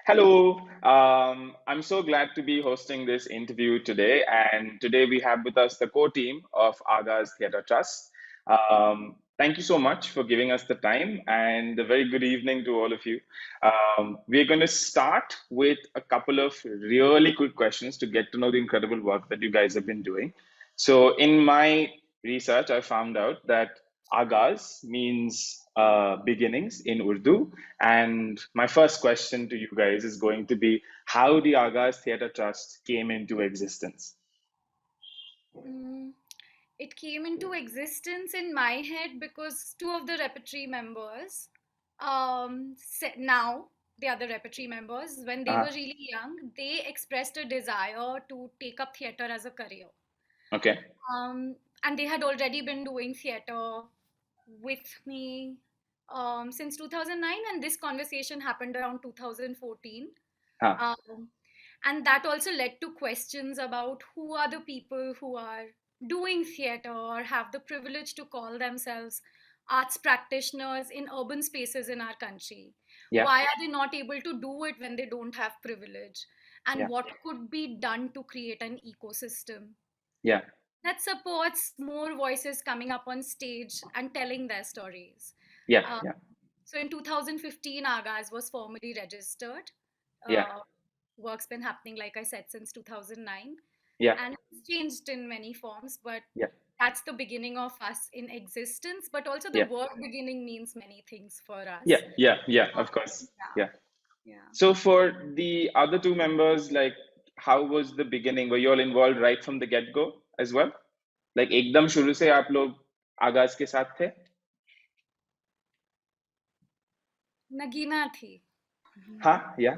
Hello. I'm so glad to be hosting this interview today. And today we have with us the core team of Aagaaz Theatre Trust. Thank you so much for giving us the time and a very good evening to all of you. We're going to start with a couple of really quick questions to get to know the incredible work that you guys have been doing. So, in my research, I found out that Aagaaz means beginnings in Urdu, and my first question to you guys is going to be how the Aagaaz Theatre Trust came into existence. Mm, it came into existence in my head because two of the repertory members, now the other repertory members, when they Uh, were really young, they expressed a desire to take up theatre as a career. okay. And they had already been doing theatre with me since 2009, and this conversation happened around 2014. Huh. Um, and that also led to questions about who are the people who are doing theatre or have the privilege to call themselves arts practitioners in urban spaces in our country. Yeah. Why are they not able to do it when they don't have privilege? And Yeah. what could be done to create an ecosystem Yeah. that supports more voices coming up on stage and telling their stories? Yeah. Uh, Yeah. so in 2015, Agas was formally registered. Yeah. Uh, work's been happening, like I said, since 2009, Yeah. and it's changed in many forms, but Yeah. that's the beginning of us in existence. But also, the Yeah. word beginning means many things for Yeah. us. Yeah. Yeah. Of course. Yeah, Yeah. yeah. So for the other two members, like, how was the beginning? Were you all involved right from the get-go as well? Like एकदम शुरू से आप लोग आगाज के साथ थे? नगीना थी। हाँ, yeah.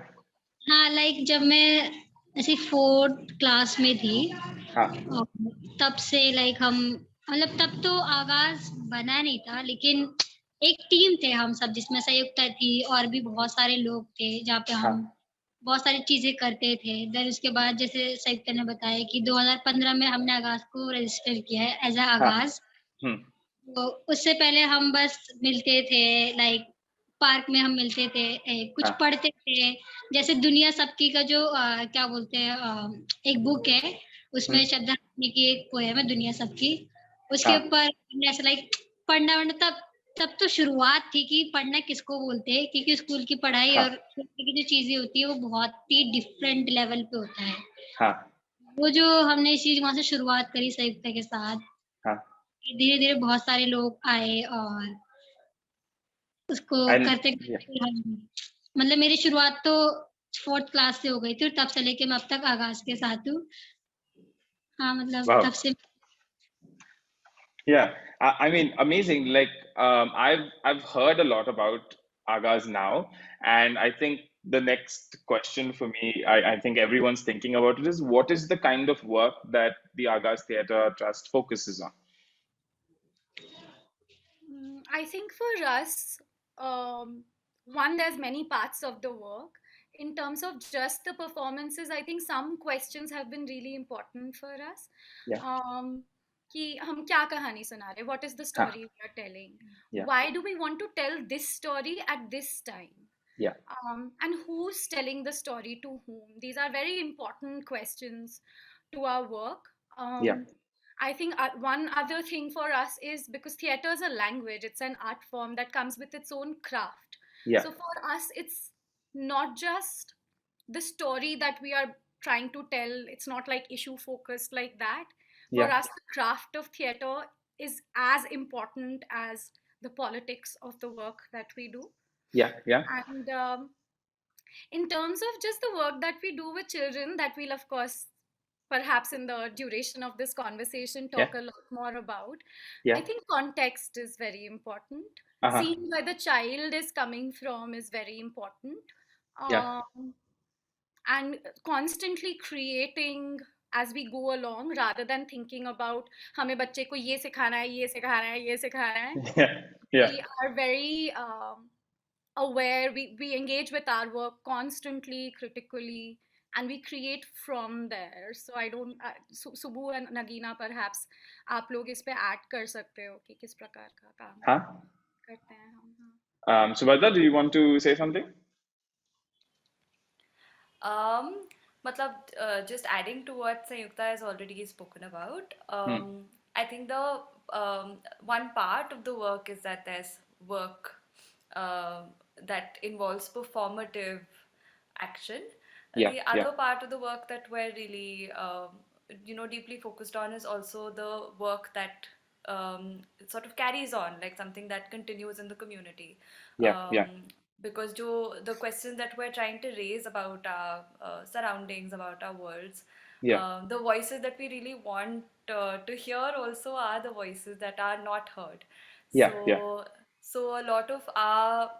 हाँ, लाइक जब मैं ऐसे 4th क्लास में थी हाँ. और तब से लाइक हम मतलब तब तो आगाज बना नहीं था, लेकिन एक टीम थे हम सब जिसमें संयुक्ता थी और भी बहुत सारे लोग थे जहाँ पे हम हाँ. बहुत सारी चीजें करते थे। देन उसके बाद जैसे संयुक्ता ने बताया कि 2015 में हमने आगाज को रजिस्टर किया है एज अ हाँ. आगाज। हम्म. तो उससे पहले हम बस मिलते थे, लाइक पार्क में हम मिलते थे, कुछ हाँ. पढ़ते थे। जैसे दुनिया सबकी का जो क्या बोलते हैं, एक बुक है, उसमें हम्म. शब्दावली की एक पोएम है दुनिया सबकी। उसके हाँ. ऊपर हमने ऐसे लाइक पढ़ना तब तब तो शुरुआत थी कि पढ़ना किसको बोलते हैं, क्योंकि स्कूल की पढ़ाई हाँ. और स्कूल की जो चीजें होती है वो बहुत ही डिफरेंट लेवल पे होता है। हाँ. वो जो हमने इस चीज वहां से शुरुआत करी संयुक्ता के साथ, हाँ. धीरे धीरे बहुत सारे लोग आए और उसको And करते yeah. करते हम मतलब मेरी शुरुआत तो 4th क्लास से हो गई थी और तब से लेके मैं अब तक आगाज के साथ हूँ। हाँ, मतलब Wow. तब से Yeah. I mean, amazing. Like, I've heard a lot about Agas now, and I think the next question for me, I think everyone's thinking about it is what is the kind of work that the Agas Theatre Trust focuses on? I think for us, um, one, there's many parts of the work. In terms of just the performances, I think some questions have been really important for us. Yeah. कि हम क्या कहानी सुना रहे? What is the Huh. story we are telling? Yeah. Why do we want to tell this story at this time? Yeah. And who's telling the story to whom? These are very important questions to our work. Yeah. I think one other thing for us is because theater is a language, it's an art form that comes with its own craft. Yeah. So for us, it's not just the story that we are trying to tell, it's not like issue focused like that. For Yeah. us, the craft of theater is as important as the politics of the work that we do. Yeah. Yeah. And in terms of just the work that we do with children, that we'll, of course, perhaps in the duration of this conversation, Yeah. talk a lot more about. I Yeah. think context is very important. Uh-huh. Seeing where the child is coming from is very important. Yeah. Um, and constantly creating as we go along rather than thinking about हमें बच्चे को ये सिखाना है ये सिखाना है ये सिखाना है. Yeah. Yeah. We are very aware, we engage with our work constantly critically and we create from there. So I don't Subhu and Nagina, perhaps आप लोग इस पे ऐड कर सकते हो कि किस प्रकार का काम Huh? करते हैं हम. Subhadra, do you want to say something? Um, just adding to what Sanyukta has already spoken about, Hmm. I think the one part of the work is that there's work um that involves performative action. Yeah, The yeah, other part of the work that we're really, deeply focused on is also the work that sort of carries on, like something that continues in the community. yeah, yeah, Um, because the questions that we're trying to raise about our surroundings, about our worlds, yeah, the voices that we really want to hear also are the voices that are not heard. yeah, yeah, So a lot of our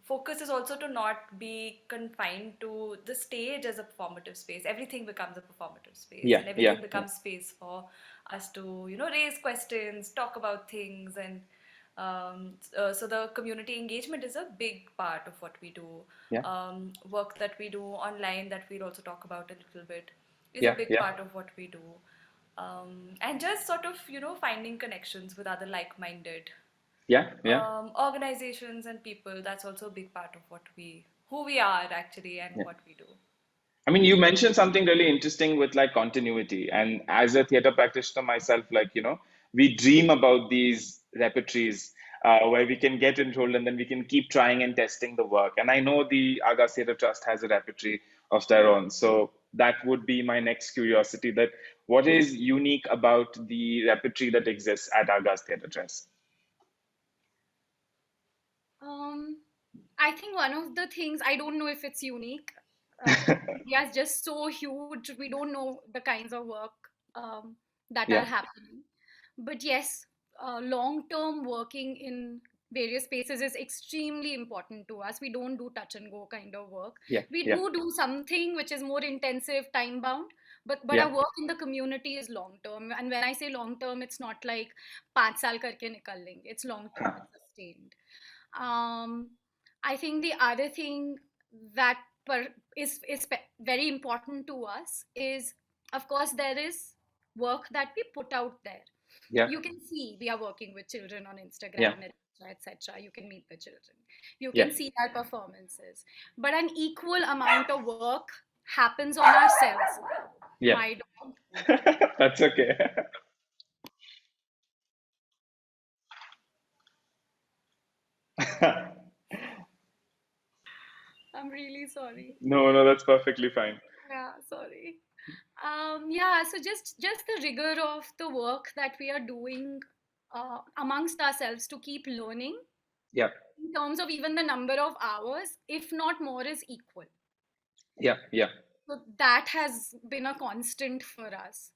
focus is also to not be confined to the stage as a performative space. Everything becomes a performative space, yeah, and yeah, everything yeah, becomes space for us to, raise questions, talk about things, and so the community engagement is a big part of what we do. yeah, Work that we do online that we'll also talk about a little bit is a yeah, big yeah, part of what we do. And just sort of, finding connections with other like-minded yeah, yeah. organizations and people. That's also a big part of who we are actually, and Yeah. what we do. I mean, you mentioned something really interesting with like continuity. And as a theater practitioner myself, like, we dream about these repertories where we can get enrolled and then we can keep trying and testing the work. And I know the Aagaaz Theatre Trust has a repertory of their own. So that would be my next curiosity, that what is unique about the repertory that exists at Aagaaz Theatre Trust? Um, I think one of the things, I don't know if it's unique. India is just so huge. We don't know the kinds of work that are Yeah, happening. But yes, long-term working in various spaces is extremely important to us. We don't do touch and go kind of work. yeah, We yeah, do something which is more intensive, time bound. But yeah. our work in the community is long term. And when I say long term, it's not like 5 saal karke nikal lenge. It's long term. It's sustained. um, I think the other thing that very important to us is, of course, there is work that we put out there. Yeah, You can see we are working with children on yeah, Instagram, etc., etc. You can meet the children. You yeah, can see our performances. But an equal amount of work happens on ourselves. yeah. My dog. That's okay. I'm really sorry. No, no, that's perfectly fine. Yeah, sorry. Yeah, so just the rigor of the work that we are doing amongst ourselves to keep learning Yeah, in terms of even the number of hours, if not more, is equal. yeah, yeah, So that has been a constant for us.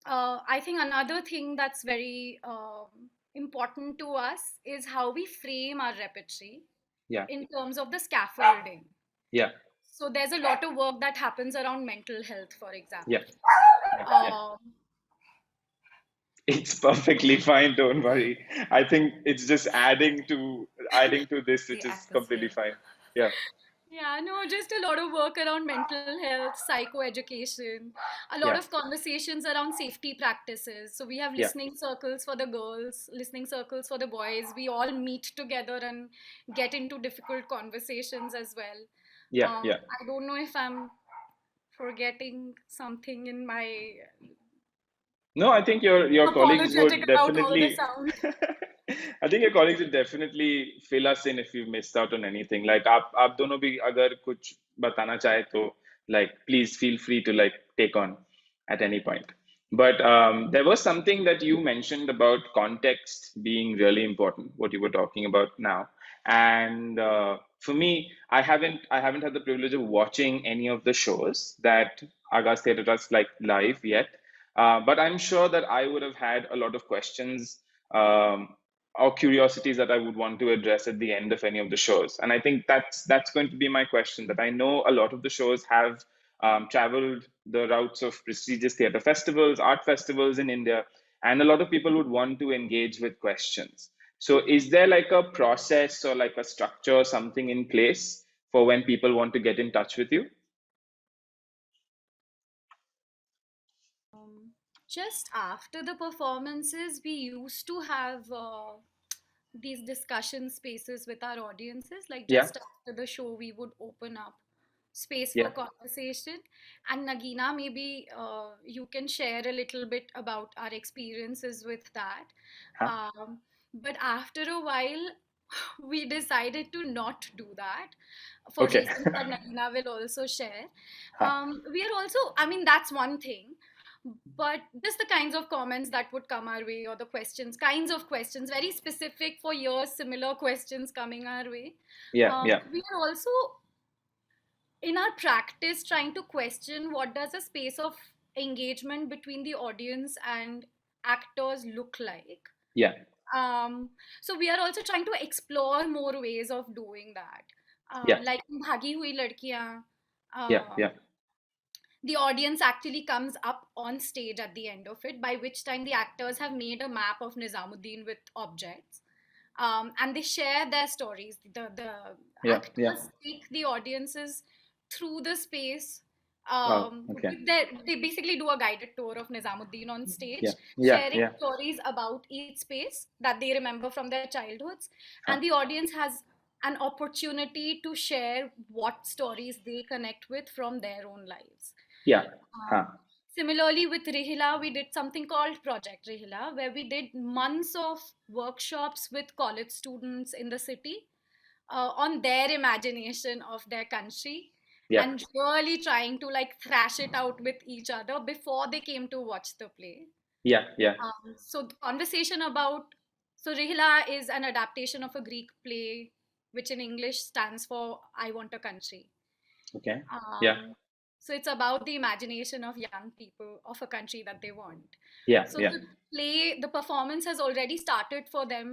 I think another thing that's very important to us is how we frame our repertory yeah, in terms of the scaffolding. yeah, So there's a lot of work that happens around mental health, for yeah, example. yeah, yeah. Um, It's perfectly fine, don't worry. I think it's just adding to this, The which is completely atmosphere. fine. Yeah, Yeah, no, just a lot of work around mental health, psychoeducation, a lot yeah, of conversations around safety practices. So we have yeah, listening circles for the girls, listening circles for the boys. We all meet together and get into difficult conversations as well. yeah, yeah. I don't know if I'm forgetting something in my No, I think your colleagues apologetic would about all the definitely. sound. I think your colleagues would definitely fill us in if we missed out on anything. Like आप दोनों भी अगर कुछ बताना चाहे तो like please feel free to like take on at any point. But there was something that you mentioned about context being really important, what you were talking about now. And for me, I haven't had the privilege of watching any of the shows that Agas Theatre Trust like live yet. But I'm sure that I would have had a lot of questions um, or curiosities that I would want to address at the end of any of the shows. And I think that's going to be my question. That I know a lot of the shows have traveled the routes of prestigious theater festivals, art festivals in India, and a lot of people would want to engage with questions. So, is there like a process or like a structure, something in place for when people want to get in touch with you? Um, just after the performances, we used to have these discussion spaces with our audiences. Like Yeah, just after the show, we would open up. space Yeah. for conversation. And Nagina, maybe you can share a little bit about our experiences with that. Huh? But after a while, we decided to not do that for Okay. reasons that Nagina will also share. Huh. We are also, I mean, that's one thing, but just the kinds of comments that would come our way, or the questions, kinds of questions, very specific for years, similar questions coming our way. Yeah. Yeah. We are also in our practice trying to question what does a space of engagement between the audience and actors look like. Yeah. um, so we are also trying to explore more ways of doing that, Yeah. like in Bhagi Hui Ladkiyan, Yeah. Yeah. the audience actually comes up on stage at the end of it, by which time the actors have made a map of Nizamuddin with objects, and they share their stories. The Yeah. Yeah. actors take the audiences through the space. Wow. Okay. They basically do a guided tour of Nizamuddin on Yeah. stage, Yeah. sharing Yeah. stories about each space that they remember from their childhoods, Huh. and the audience has an opportunity to share what stories they connect with from their own lives. Yeah. Huh. Similarly, with Rihila, we did something called Project Rihila, where we did months of workshops with college students in the city on their imagination of their country, Yeah. and really trying to like thrash it out with each other before they came to watch the play. Yeah. Yeah. So the conversation about, so Rihla is an adaptation of a Greek play, which in English stands for I Want a Country. Okay. Yeah. So it's about the imagination of young people of a country that they want. Yeah. So Yeah. the play, the performance has already started for them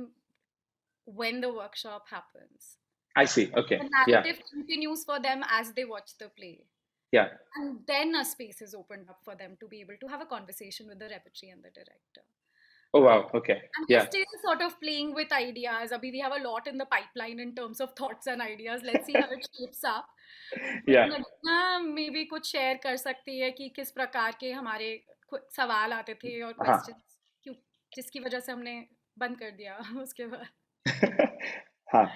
when the workshop happens. I see. Okay. The Yeah. narrative continues for them as they watch the play. Yeah. And then a space is opened up for them to be able to have a conversation with the repertory and the director. Oh wow. Okay. And Yeah. we're still sort of playing with ideas. Abhi, we have a lot in the pipeline in terms of thoughts and ideas. Let's see how it shapes up. Yeah. Nagina maybe कुछ share कर सकती है कि किस प्रकार के हमारे सवाल आते थे और हाँ. क्वेश्चंस क्यों, जिसकी वजह से हमने बंद कर दिया उसके बाद. हाँ.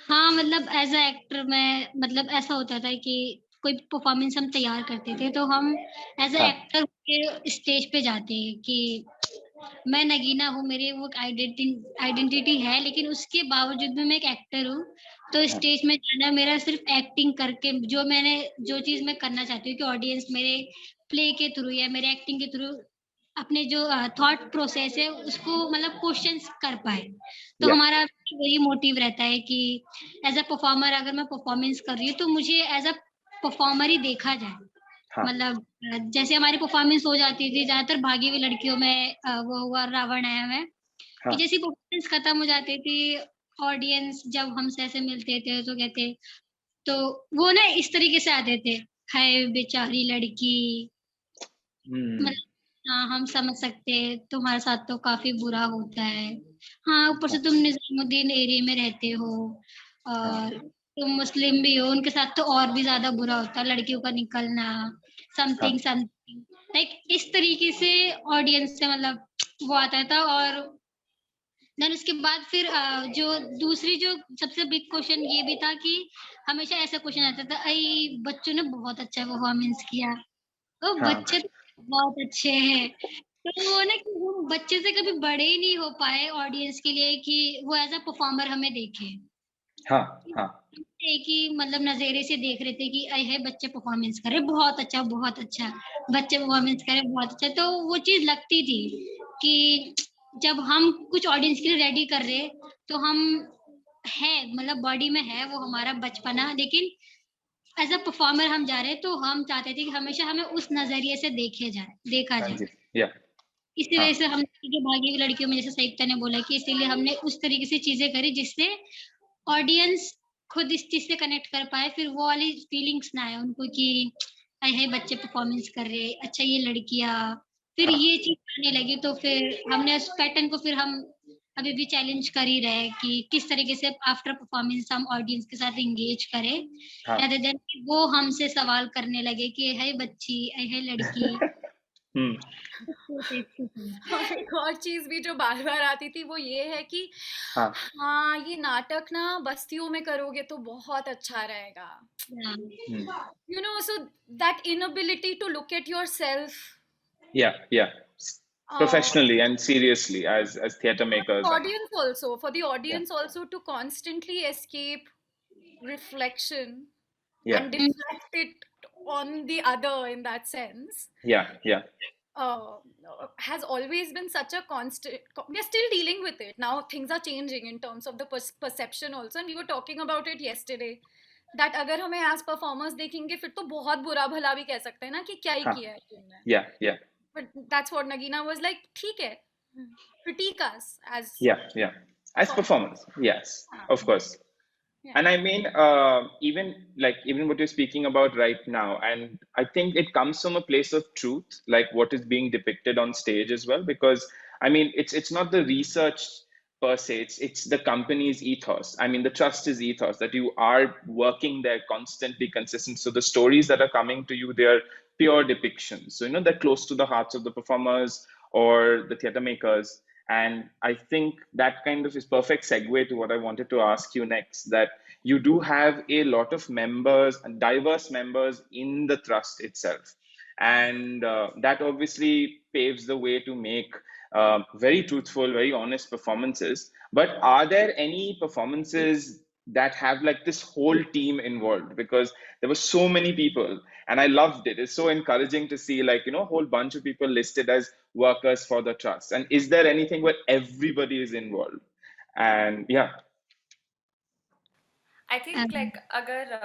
हाँ, मतलब एज अ एक्टर मैं मतलब ऐसा होता था कि कोई परफॉर्मेंस हम तैयार करते थे तो हम एज अ हाँ. एक्टर के स्टेज पे जाते हैं कि मैं नगीना हूँ, मेरी वो आइडेंटिटी है, लेकिन उसके बावजूद भी मैं एक एक्टर हूँ। तो स्टेज में जाना मेरा सिर्फ एक्टिंग करके जो चीज मैं करना चाहती हूँ कि ऑडियंस मेरे प्ले के थ्रू या मेरे एक्टिंग के थ्रू अपने जो थॉट प्रोसेस है उसको मतलब क्वेश्चंस कर पाए। तो Yeah. हमारा वही मोटिव रहता है कि एज अ परफॉर्मर अगर मैं परफॉर्मेंस कर रही हूँ तो मुझे एज अ परफॉर्मर ही देखा जाए। हाँ. मतलब जैसे हमारी परफॉर्मेंस हो जाती थी ज्यादातर भागी हुई लड़कियों में वो हुआ रावण है हमें हाँ. कि जैसी परफॉर्मेंस खत्म हो जाती थी ऑडियंस जब हमसे ऐसे मिलते थे तो कहते तो वो ना इस तरीके से आते थे, हाय बेचारी लड़की, मतलब हाँ हम समझ सकते हैं तुम्हारे साथ तो काफी बुरा होता है। हाँ ऊपर से तुम निजामुद्दीन एरिया में रहते हो और तुम मुस्लिम भी हो, उनके साथ तो और भी ज्यादा बुरा होता है लड़कियों का निकलना, समथिंग समथिंग लाइक इस तरीके से ऑडियंस से मतलब वो आता था। और देन उसके बाद फिर जो दूसरी जो सबसे बिग क्वेश्चन ये भी था कि हमेशा ऐसा क्वेश्चन आता था, अई बच्चों ने बहुत अच्छा परफॉर्मेंस किया, ओ बच्चे तो बहुत अच्छे हैं। तो वो ना कि वो बच्चे से कभी बड़े ही नहीं हो पाए ऑडियंस के लिए कि वो एज अ परफॉर्मर हमें देखे। हाँ. हाँ. एक ही मतलब नज़रिए से देख रहे थे कि अय है बच्चे परफॉर्मेंस कर रहे बहुत अच्छा बच्चे परफॉर्मेंस कर रहे बहुत अच्छा। तो वो चीज लगती थी कि जब हम कुछ ऑडियंस के लिए रेडी कर रहे तो हम है मतलब बॉडी में है वो हमारा बचपना, लेकिन एज अ परफॉर्मर हम जा रहे हैं तो हम चाहते थे कि हमेशा हमें उस नजरिए से देखा हाँ जाए। जी. Yeah. इसी वजह से हम जो भागी हुई लड़कियों में जैसे संयुक्ता ने बोला कि इसीलिए हमने उस तरीके से चीजें करी जिससे ऑडियंस खुद इस चीज से कनेक्ट कर पाए, फिर वो वाली फीलिंग्स ना आए उनको कि है बच्चे परफॉर्मेंस कर रहे अच्छा ये लड़कियां, फिर ये चीज आने लगी। तो फिर हमने उस पैटर्न को फिर हम अभी भी चैलेंज कर ही रहे कि किस तरीके से आफ्टर परफॉर्मेंस हम ऑडियंस के साथ एंगेज करें rather than वो हमसे सवाल करने लगे कि है बच्ची है लड़की Hmm. हाँ, एक और चीज भी जो बार बार आती थी वो ये है कि हाँ. हाँ ये नाटक ना बस्तियों में करोगे तो बहुत अच्छा रहेगा, Hmm. you know, so that inability to look at yourself Yeah, yeah. uh, Professionally and seriously as theater makers and for the yeah, audience also to constantly escape reflection yeah, and deflect it on the other in that sense yeah, yeah. uh, has always been such a constant. We're still dealing with it now. Things are changing in terms of the perception also, and we were talking about it yesterday that अगर हमें as performers देखेंगे फिर तो बहुत बुरा भला भी कह सकते हैं ना कि क्या ही Huh. किया है तुमने. Yeah, yeah, But that's what Nagina was like. ठीक है, critique us as yeah, yeah. As performers. performers, yes, हाँ, of course. yeah. And I mean, even what you're speaking about right now, and I think it comes from a place of truth, like what is being depicted on stage as well. Because I mean, it's not the research per se; it's the company's ethos. I mean, the trust is ethos that you are working there constantly, consistent. So the stories that are coming to you, they are pure depictions. So they're close to the hearts of the performers or the theater makers. And I think that kind of is perfect segue to what I wanted to ask you next, that you do have a lot of members and diverse members in the trust itself. And that obviously paves the way to make very truthful, very honest performances. But are there any performances that have like this whole team involved? Because there were so many people and I loved it. It's so encouraging to see like, a whole bunch of people listed as workers for the trust. And is there anything where everybody is involved? And yeah. I think like अगर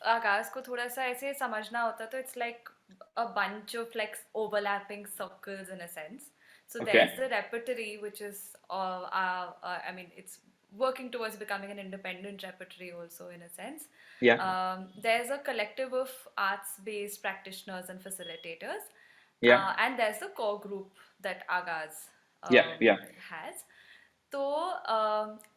आगाज को थोड़ा सा ऐसे समझना होता तो it's like a bunch of like overlapping circles in a sense. So Okay. there's the repertory, which is I mean it's working towards becoming an independent repertory also in a sense. Yeah. There's a collective of arts-based practitioners and facilitators, Yeah. and there's the core group that Agas Yeah. Yeah. has. So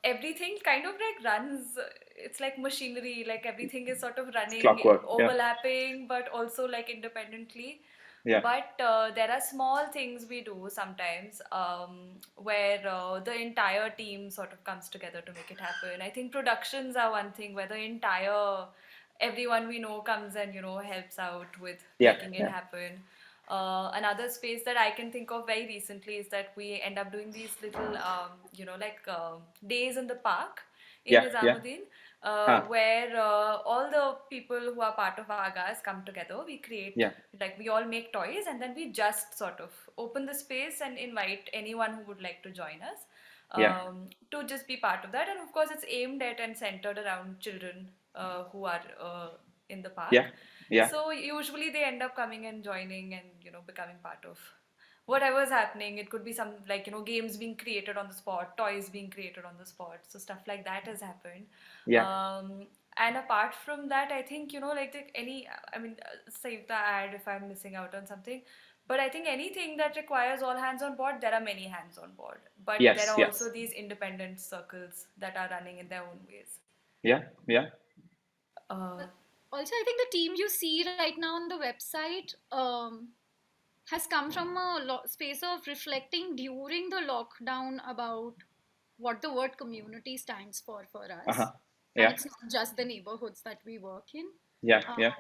everything kind of like runs, it's like machinery, like everything is sort of It's running, clockwork. Yeah. overlapping, but also like independently. Yeah. But there are small things we do sometimes where the entire team sort of comes together to make it happen. I think productions are one thing where the entire everyone we know comes and helps out with Yeah. making it Yeah. happen. Another space that I can think of very recently is that we end up doing these little, days in the park in Yeah. Yeah. Nizamuddin, Huh. where all the people who are part of Agas come together. We create, Yeah. like, we all make toys and then we just sort of open the space and invite anyone who would like to join us Yeah. to just be part of that. And of course, it's aimed at and centered around children who are in the Yeah. park. Yeah. So usually they end up coming and joining and becoming part of whatever's happening. It could be some like games being created on the spot, toys being created on the spot. So stuff like that has happened. Yeah. And apart from that, I think like I mean, Sanyukta add if I'm missing out on something. But I think anything that requires all hands on board, there are many hands on board. But there Yes. are Yes. also these independent circles that are running in their own ways. Yeah. Yeah. Uh, Also, I think the team you see right now on the website has come from a space of reflecting during the lockdown about what the word community stands for us. Uh-huh. And Yeah. it's not just the neighborhoods that we work in. Yeah. Yeah.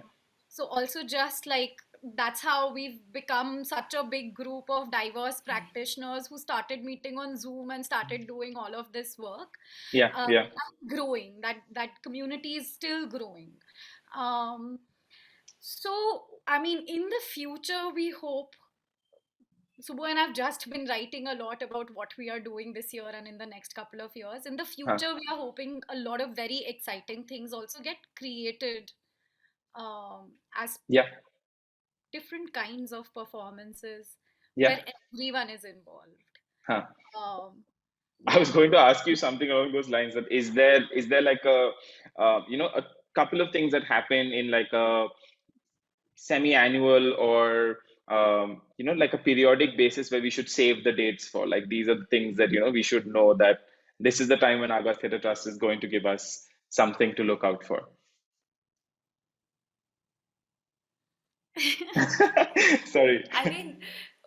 So also just like that's how we've become such a big group of diverse practitioners who started meeting on Zoom and started doing all of this work. Yeah. Yeah. Growing, that community is still growing. Um, so I mean, in the future, we hope Subbu and I've just been writing a lot about what we are doing this year and in the next couple of years. In the Huh. future, we are hoping a lot of very exciting things also get created as Yeah. different kinds of performances Yeah. where everyone is involved. Huh. I Yeah. was going to ask you something along those lines. That is there like a couple of things that happen in like a semi-annual or like a periodic basis where we should save the dates for? Like these are the things that we should know that this is the time when Aagaaz Theatre Trust is going to give us something to look out for. Sorry. I mean,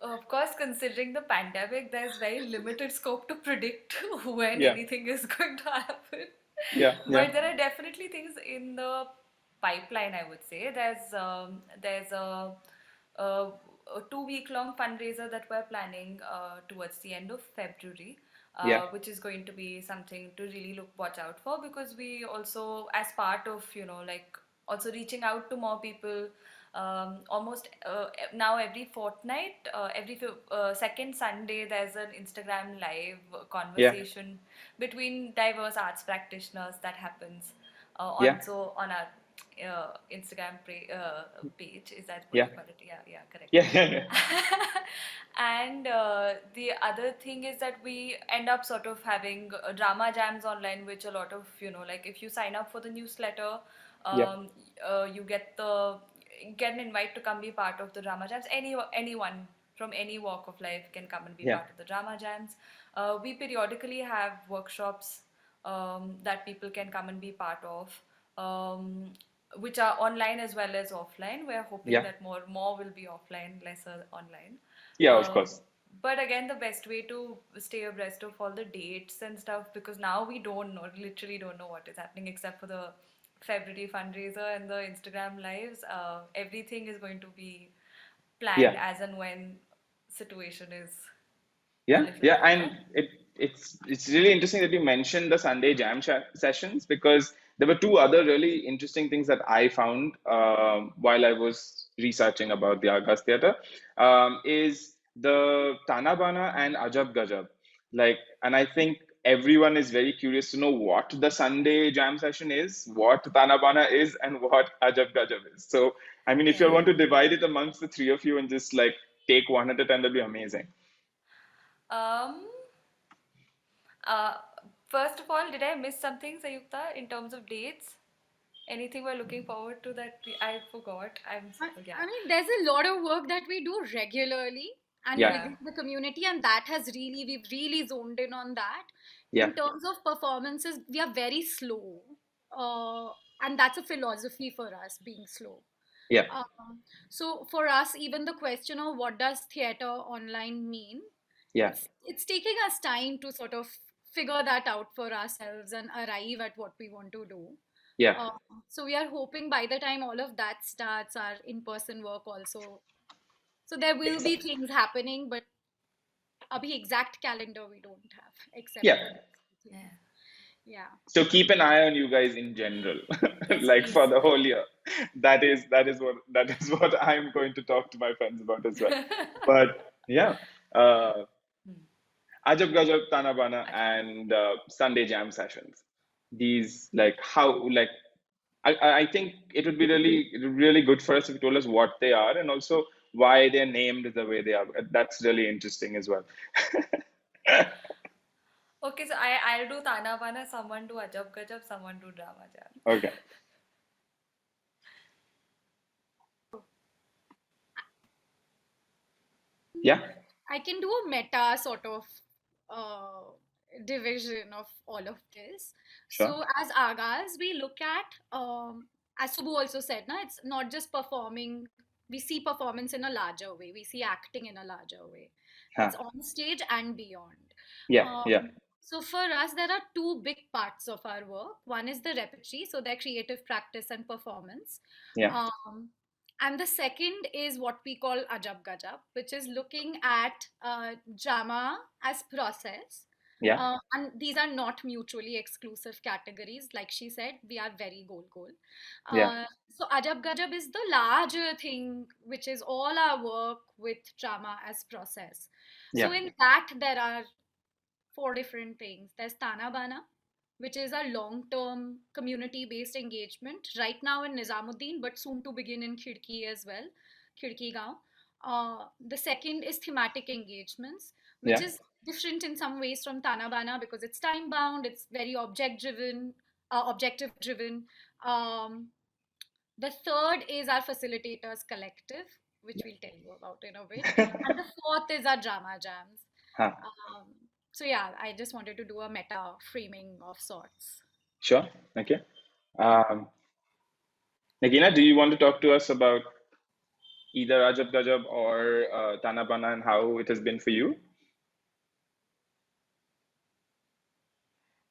of course, considering the pandemic, there's very limited scope to predict when Yeah, anything is going to happen. yeah, yeah, But there are definitely things in the pipeline, I would say. There's a, a 2 week long fundraiser that we're planning towards the end of February. yeah, Which is going to be something to really watch out for, because we also, as part of, like, also reaching out to more people, almost now every fortnight, second Sunday, there's an Instagram live yeah, conversation between diverse arts practitioners that happens yeah, on our Instagram page. Is that what yeah, you call it? Yeah, yeah, correct. yeah, yeah, yeah, And the other thing is that we end up sort of having drama jams online, which a lot of, like, if you sign up for the newsletter, yeah, um, you get an invite to come be part of the drama jams. Anyone from any walk of life can come and be yeah, part of the drama jams. We periodically have workshops that people can come and be part of, which are online as well as offline. We're hoping yeah, that more will be offline, lesser online. yeah, of Um, course. but again, the best way to stay abreast of all the dates and stuff, because now we don't know, literally don't know what is happening except for the February fundraiser and the Instagram lives. Everything is going to be planned Yeah. as and when situation is a Yeah, little yeah, better. and it's really interesting that you mentioned the Sunday jam sessions, because there were two other really interesting things that I found while I was researching about the Aagaaz Theatre, is the Tanabana and Ajab Gajab. Like, and I think everyone is very curious to know what the Sunday jam session is, what Tanabana is, and what Ajab Gajab is. So, I mean, if you Yeah. want to divide it amongst the three of you and just like take one at a time, that'd be amazing. Um, uh, First of all, did I miss something, Sayukta, in terms of dates? Anything we're looking forward to that I forgot? Yeah. I mean, there's a lot of work that we do regularly and Yeah. Yeah. within the community, and that has we've really zoned in on that. Yeah, In terms of performances, we are very slow, uh, and that's a philosophy for us, being slow. yeah, So for us, even the question of what does theater online mean, yeah, it's taking us time to sort of figure that out for ourselves and arrive at what we want to do. yeah, Uh, so we are hoping by the time all of that starts, our in-person work also. So there will be things happening, but abhi exact calendar we don't have, except yeah. for this thing. Yeah. Yeah. So keep an eye on you guys in general, Yes, like for please. the whole year. That is what I'm going to talk to my friends about as well. But yeah, uh, Hmm. Ajab Gajab, Tanabana, Ajab. and Sunday jam sessions. These like how like I think it would be really good for us if you told us what they are and also why they're named the way they are. That's really interesting as well. Okay, so I'll do Tana Bana, someone do Ajab Gajab, someone do Drama Jam. Okay. Yeah. I can do a meta sort of uh, division of all of this. Sure. So, as Agas, we look at, as Subbu also said, na, it's not just performing, we see performance in a larger way, we see acting in a larger way. Huh. That's on stage and beyond. Yeah. Yeah. Um, so, for us, there are two big parts of our work. One is the repertory, so their creative practice and performance. Yeah. Um, and the second is what we call Ajab Gajab, which is looking at drama as process. Yeah. And these are not mutually exclusive categories. Like she said, we are very goal. Yeah. So Ajab Gajab is the larger thing, which is all our work with drama as process. Yeah. So in that, there are four different things. There's Tana Bana, which is a long term community based engagement right now in Nizamuddin, but soon to begin in Khidki as well, Khidki Gaon. The second is thematic engagements, which Yeah. is different in some ways from Tana Bana because it's time bound, it's very objective driven. Um, the third is our facilitators collective, which we'll tell you about in a bit. And the fourth is our drama jams. Huh. Um, so yeah, I just wanted to do a meta framing of sorts. Sure. Okay. Um, Nagina, do you want to talk to us about either Rajab Gajab or Tana Bana, and how it has been for you?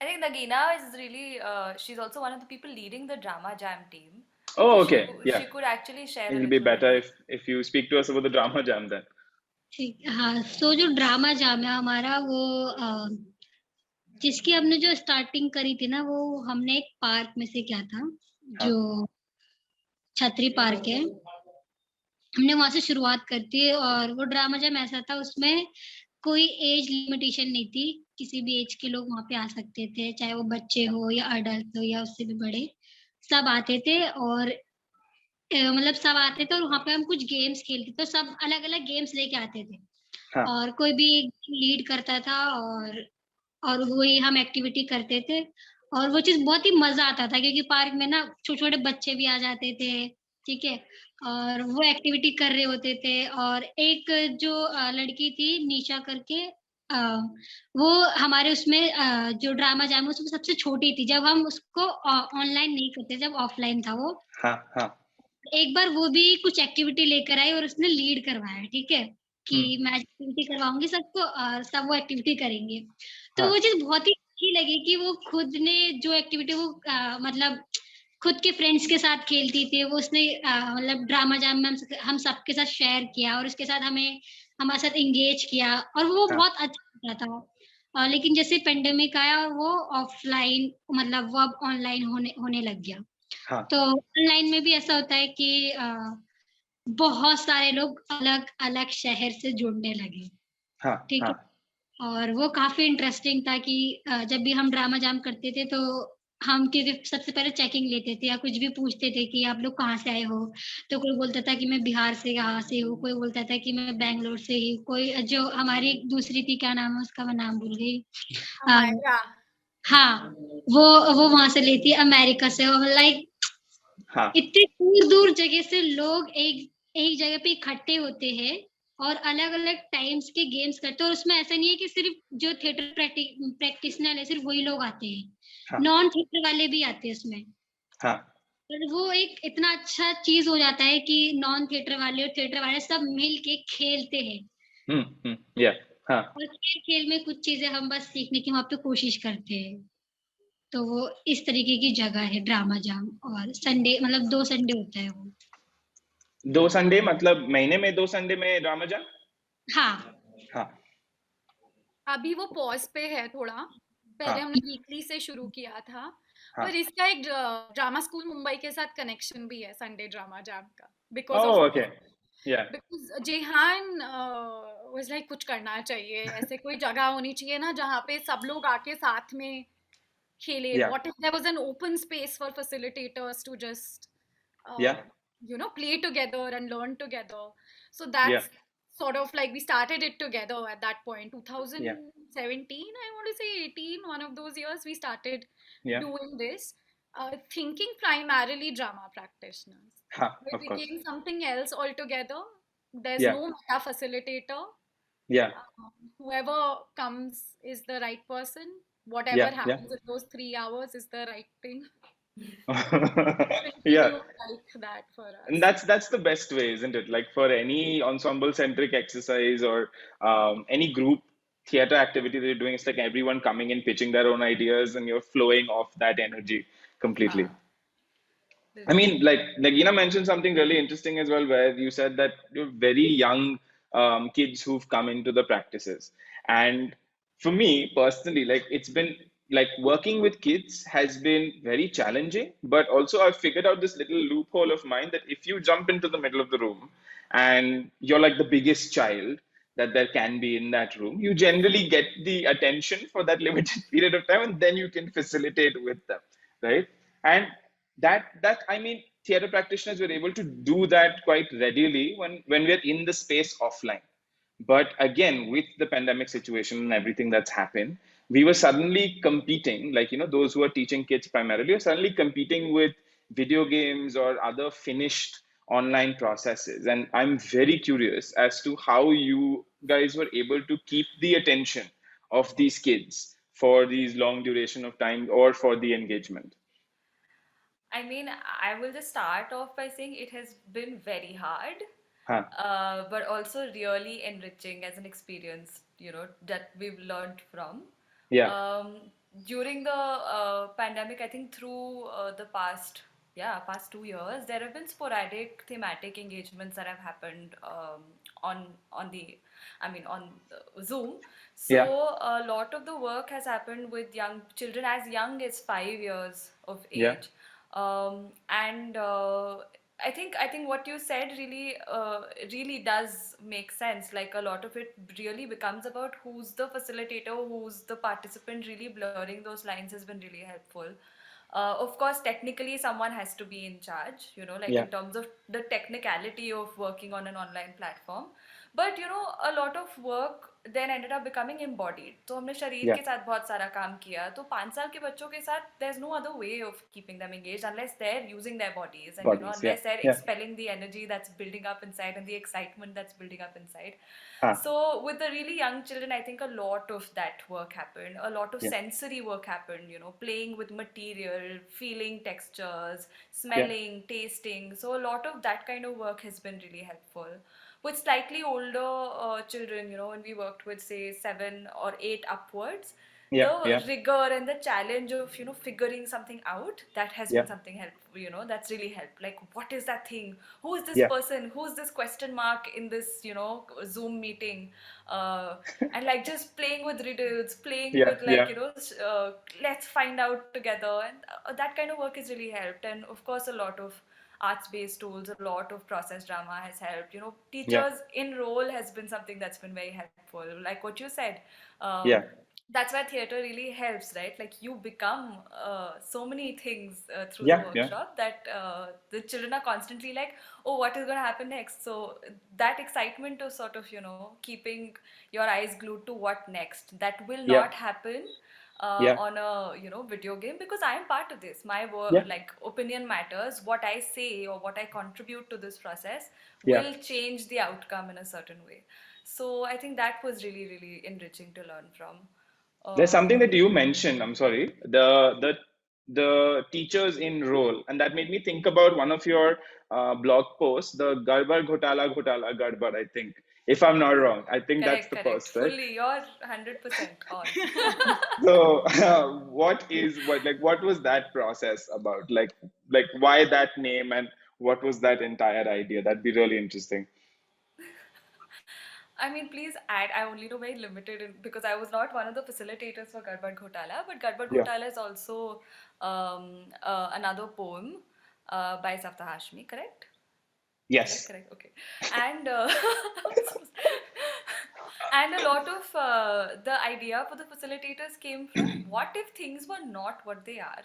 I think Nagina is really, she's also one of the people leading the Drama Jam team. Oh, So okay. Yeah. she could actually share a It'll be little bit. better if you speak to us about the drama jam then. ठीक, हाँ। तो जो drama जाम है हमारा वो जिसकी हमने जो स्टार्टिंग करी थी ना, वो हमने एक पार्क में से किया था, जो छतरी पार्क है। हमने वहां से शुरुआत कर दी और वो ड्रामा जैम ऐसा था, उसमें कोई एज लिमिटेशन नहीं थी। किसी भी एज के लोग वहां पे आ सकते थे, चाहे वो बच्चे हो या अडल्ट हो या उससे भी बड़े, सब आते थे। और मतलब सब आते थे और वहां पे हम कुछ गेम्स खेलते थे, तो सब अलग अलग गेम्स लेके आते थे। हाँ और कोई भी लीड करता था और वही हम एक्टिविटी करते थे। और वो चीज बहुत ही मजा आता था, क्योंकि पार्क में ना छोटे छोटे बच्चे भी आ जाते थे, ठीक है, और वो एक्टिविटी कर रहे होते थे। और एक जो लड़की थी निशा करके, अ, वो हमारे उसमें जो ड्रामा जैम है उसमें सबसे छोटी थी, जब हम उसको ऑनलाइन नहीं करते, जब ऑफलाइन था वो। हाँ हाँ एक बार वो भी कुछ एक्टिविटी लेकर आई और उसने लीड करवाया, ठीक है, कि मैं एक्टिविटी करवाऊंगी सबको और सब वो एक्टिविटी करेंगे। तो वो चीज बहुत ही अच्छी लगी कि वो खुद ने जो एक्टिविटी वो मतलब खुद के फ्रेंड्स के साथ खेलती थी, वो उसने मतलब ड्रामा जैम में हम सबके साथ शेयर किया और उसके साथ हमारे साथ एंगेज किया, और वो बहुत अच्छा लगा था। लेकिन जैसे पेंडेमिक आया और वो ऑफलाइन मतलब वो अब ऑनलाइन होने लग गया। हाँ तो ऑनलाइन में भी ऐसा होता है कि बहुत सारे लोग अलग अलग शहर से जुड़ने लगे, हाँ ठीक हाँ है। और वो काफी इंटरेस्टिंग था कि जब भी हम ड्रामा जाम करते थे तो हम क्योंकि सबसे पहले चेकिंग लेते थे या कुछ भी पूछते थे कि आप लोग कहाँ से आए हो। तो कोई बोलता था कि मैं बिहार से यहाँ से हूँ, कोई बोलता था कि मैं बैंगलोर से ही, कोई जो हमारी दूसरी थी, क्या नाम है उसका, मैं नाम भूल गई। हमारा हाँ, वो वहां से लेती है अमेरिका से। लाइक हाँ इतने दूर दूर जगह से लोग एक एक जगह पे इकट्ठे होते हैं और अलग अलग टाइम्स के गेम्स करते हैं। और उसमें ऐसा नहीं है कि सिर्फ जो थिएटर प्रैक्टिशनर है सिर्फ वही लोग आते हैं, हाँ नॉन थिएटर वाले भी आते हैं उसमें। हाँ और वो एक इतना अच्छा चीज हो जाता है कि नॉन थिएटर वाले और थिएटर वाले सब मिल के खेलते हैं। या हाँ और खेल खेल में कुछ चीजें हम बस सीखने की वहां पे कोशिश करते हैं। तो वो इस तरीके की जगह है ड्रामा जाम। और संडे मतलब 2 संडे होता है वो। 2 संडे मतलब महीने में 2 संडे में ड्रामा जम? हाँ हाँ अभी वो पॉज पे है थोड़ा। हाँ पहले हमने वीकली से शुरू किया था, हाँ पर इसका एक ड्रामा स्कूल मुंबई के साथ कनेक्शन भी है संडे ड्रामा जैम का, बिकॉज ऑफ ओह ओके या बिकॉज जेहान वाज लाइक कुछ करना चाहिए, ऐसे कोई जगह होनी चाहिए ना जहाँ पे सब लोग आके साथ में खेले. या What if there was an open space for facilitators to just या play together and learn together? So या that's sort of like we started it together at that point, या 2017, I want to say 18, one of those years we started या doing this, thinking primarily drama practitioners. हाँ We of course became something else altogether. There's या no meta facilitator. या Whoever comes is the right person. या Whatever या happens in those 3 hours is the right thing. yeah. Continue like that for And us. that's the best way, isn't it? Like for any ensemble centric exercise or any group theater activity that you're doing, it's like everyone coming in, pitching their own ideas, and you're flowing off that energy completely. I mean, like Nagina mentioned something really interesting as well, where you said that you're very young kids who've come into the practices. And for me personally, like it's been like working with kids has been very challenging, but also I've figured out this little loophole of mine that if you jump into the middle of the room and you're like the biggest child that there can be in that room, you generally get the attention for that limited period of time, and then you can facilitate with them, right? And that I mean, theater practitioners were able to do that quite readily when we're in the space offline. But again, with the pandemic situation and everything that's happened, we were suddenly competing, like, those who are teaching kids primarily are suddenly competing with video games or other finished online processes. And I'm very curious as to how you guys were able to keep the attention of these kids for these long duration of time or for the engagement. I mean, I will just start off by saying it has been very hard. Huh. But also really enriching as an experience, that we've learned from. Yeah. Um, During the pandemic, I think through the past 2 years, there have been sporadic thematic engagements that have happened on the, I mean, on Zoom. Yeah. So a lot of the work has happened with young children as young as 5 years of Yeah. age, and I think what you said really does make sense. Like a lot of it really becomes about who's the facilitator, who's the participant. Really blurring those lines has been really helpful. Of course, technically, someone has to be in charge, like Yeah. in terms of the technicality of working on an online platform. But a lot of work then ended up becoming embodied. तो हमने शरीर Yeah. के साथ बहुत सारा काम किया. तो 5 साल के बच्चों के साथ there's no other way of keeping them engaged unless they're using their bodies, and Bodies. Yeah. unless they're Yeah. expelling the energy that's building up inside and the excitement that's building up inside. Huh. So with the really young children, I think a lot of that work happened. A lot of Yeah. sensory work happened, playing with material, feeling textures, Yeah. smelling, tasting. So a lot of that kind of work has been really helpful. With slightly older children, when we worked with say 7 or 8 upwards, Yeah. the Yeah. rigor and the challenge of figuring something out, that has Yeah. been something helpful, that's really helped. Like, what is that thing, who is this Yeah. person, who's this question mark in this Zoom meeting, and like just playing with riddles, playing Yeah. with Yeah. like let's find out together, and that kind of work has really helped. And of course, a lot of arts-based tools, a lot of process drama has helped. Yeah. Teachers in role has been something that's been very helpful. Like what you said, Yeah. that's why theater really helps, right? Like you become so many things through the Yeah. Yeah. workshop that the children are constantly like, oh, what is going to happen next? So that excitement of sort of keeping your eyes glued to what next, that will Yeah. not happen Yeah. on a video game, because I am part of this. My work, Yeah. like opinion matters. What I say or what I contribute to this process Yeah. will change the outcome in a certain way. So I think that was really really enriching to learn from. There's something uh, that you mentioned. I'm sorry. The teachers in role, and that made me think about one of your blog posts, the Garbar Ghotala Ghotala Garbar. I think, if I'm not wrong, I think that's Correct, the correct. post, right? Fully, you're 100% on. So, what was that process about? Like why that name, and what was that entire idea? That'd be really interesting. I mean, please add. I only know very limited because I was not one of the facilitators for Garbad Ghotala, but Garbad Yeah. Ghotala is also another poem by Safta Hashmi, correct? Correct, Yes. correct. Okay. And and a lot of the idea for the facilitators came from what if things were not what they are?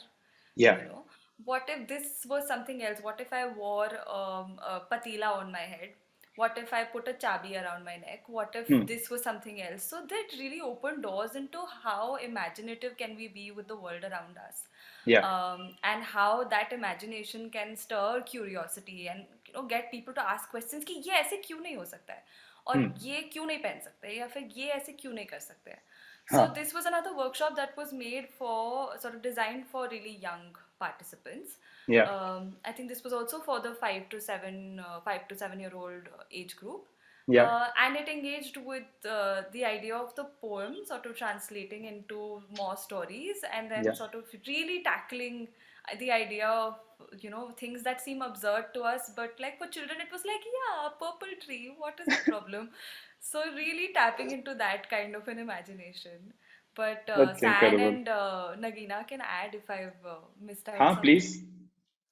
Yeah. You know, what if this was something else? What if I wore a patila on my head? What if I put a chabi around my neck? What if Hmm. this was something else? So that really opened doors into how imaginative can we be with the world around us, Yeah. and how that imagination can stir curiosity and get people to ask questions कि ये ऐसे क्यों नहीं हो सकता है, और Hmm. ये क्यों नहीं पहन सकते, या फिर ये ऐसे क्यों नहीं कर सकते हैं. So Huh. this was another workshop that was made for sort of designed for really young participants. Yeah. I think this was also for the 5 to 7 year old age group. Yeah. And it engaged with the idea of the poem sort of translating into more stories, and then Yeah. sort of really tackling the idea of things that seem absurd to us, but like for children it was like, yeah, a purple tree, what is the problem? So really tapping into that kind of an imagination. But That's San incredible. and Nagina can add if I've missed out Huh? something. Please.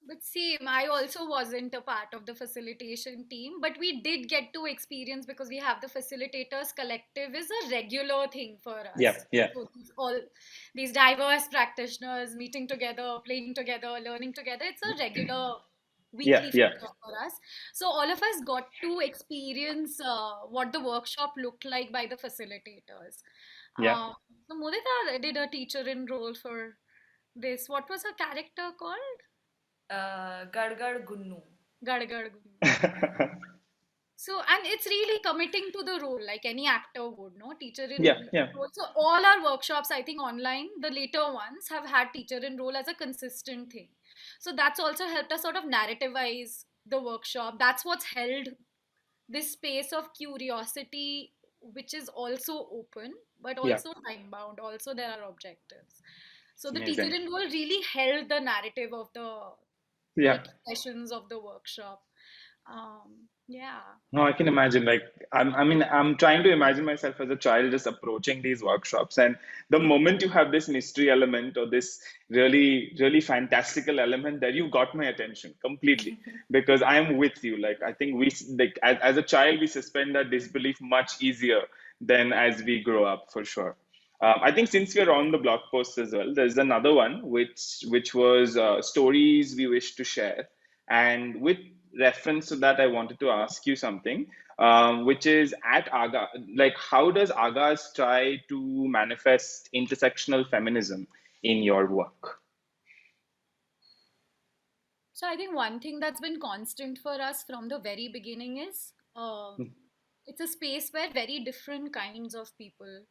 But same, I also wasn't a part of the facilitation team, but we did get to experience, because we have the facilitators collective is a regular thing for Yeah. us. Yeah. So all these diverse practitioners meeting together, playing together, learning together, it's a regular Yeah. weekly Yeah. feature for us. So all of us got to experience what the workshop looked like by the facilitators. Yeah. Uh, so Mudita did a teacher in role for this. What was her character called? Gadgad Gunnu. Gad Gad Gundu. So, and it's really committing to the role, like any actor would, no? Teacher in Yeah. Yeah. role. So, all our workshops, I think online, the later ones have had teacher in role as a consistent thing. So, that's also helped us sort of narrativize the workshop. That's what's held this space of curiosity, which is also open, but Yeah. also time bound. Also, there are objectives. So the teacher Amazing. enroll really held the narrative of the Yeah. sessions of the workshop. Yeah. No, I can imagine. Like, I mean, I'm trying to imagine myself as a child just approaching these workshops, and the moment you have this mystery element or this really, really fantastical element, that you got my attention completely because I'm with you. Like, I think we, like, as a child, we suspend our disbelief much easier than as we grow up, for sure. I think since we're on the blog post as well, there's another one which was stories we wish to share, and with reference to that, I wanted to ask you something, which is at Aga, like how does Agas try to manifest intersectional feminism in your work? So I think one thing that's been constant for us from the very beginning is it's a space where very different kinds of people,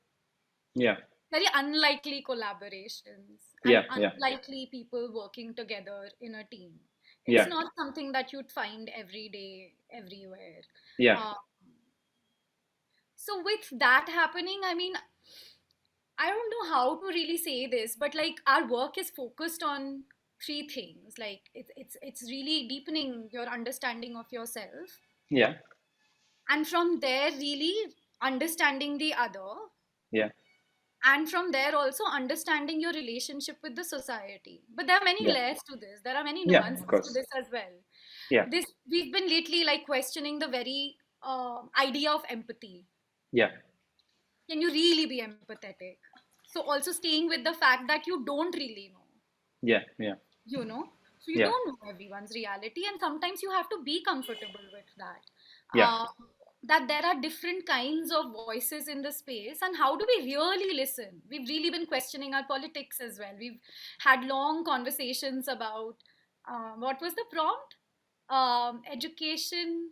Yeah, very unlikely collaborations and yeah, yeah, unlikely people working together in a team. It's yeah, not something that you'd find every day, everywhere. yeah. Uh, so with that happening, I mean, I don't know how to really say this, but like our work is focused on three things. Like it's really deepening your understanding of yourself, Yeah, and from there really understanding the other, yeah, and from there also understanding your relationship with the society. But there are many yeah, layers to this. There are many yeah, of nuances to course. this as well. Yeah, This we've been lately like questioning the very idea of empathy. yeah, Can you really be empathetic? So also staying with the fact that you don't really know, yeah, yeah, you know, so you yeah, don't know everyone's reality, and sometimes you have to be comfortable with that. yeah, That there are different kinds of voices in the space, and how do we really listen? We've really been questioning our politics as well. We've had long conversations about what was the prompt, education,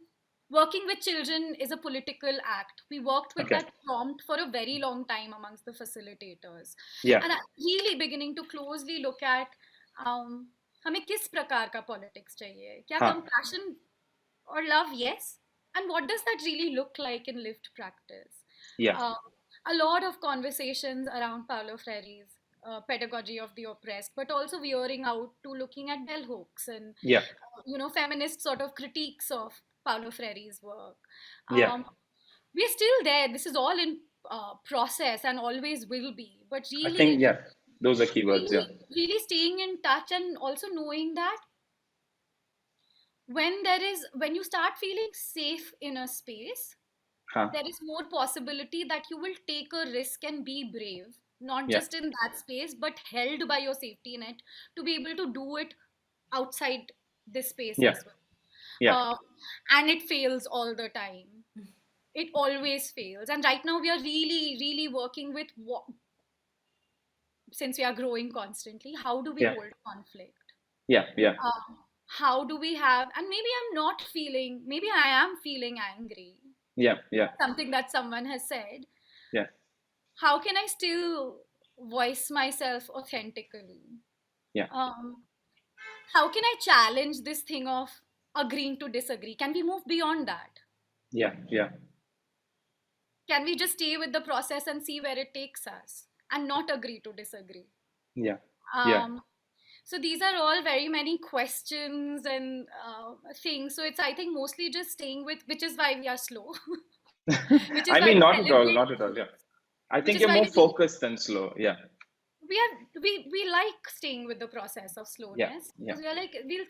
working with children is a political act. We worked with okay, that prompt for a very long time amongst the facilitators, yeah, and really beginning to closely look at um, हमें किस प्रकार का politics चाहिए, क्या huh, compassion or love, yes, and what does that really look like in lived practice? yeah, uh, a lot of conversations around Paulo Freire's pedagogy of the oppressed, but also veering out to looking at bell hooks and yeah, feminist sort of critiques of Paulo Freire's work. yeah. um, we're still there. This is all in process and always will be, but I think, really yeah, those are keywords. Yeah, really staying in touch, and also knowing that when you start feeling safe in a space, huh, there is more possibility that you will take a risk and be brave, not yeah, just in that space but held by your safety net to be able to do it outside this space yeah, as well. yeah. And it fails all the time. It always fails, and right now we are really really working with since we are growing constantly, how do we Yeah, hold conflict? yeah, yeah, How do we have, and maybe I'm not feeling, maybe I am feeling angry, yeah, yeah, something that someone has said. yeah, How can I still voice myself authentically? yeah, um, how can I challenge this thing of agreeing to disagree? Can we move beyond that? yeah, yeah, Can we just stay with the process and see where it takes us and not agree to disagree? yeah, yeah. um, so these are all very many questions and things. So it's, I think, mostly just staying with, which is why we are slow, which is I why mean, we not at all, celebrate, not at all. Yeah, I which think is you're why more we really, focused than slow. Yeah, we like staying with the process of yeah, slowness, yeah, because we are like, we'll,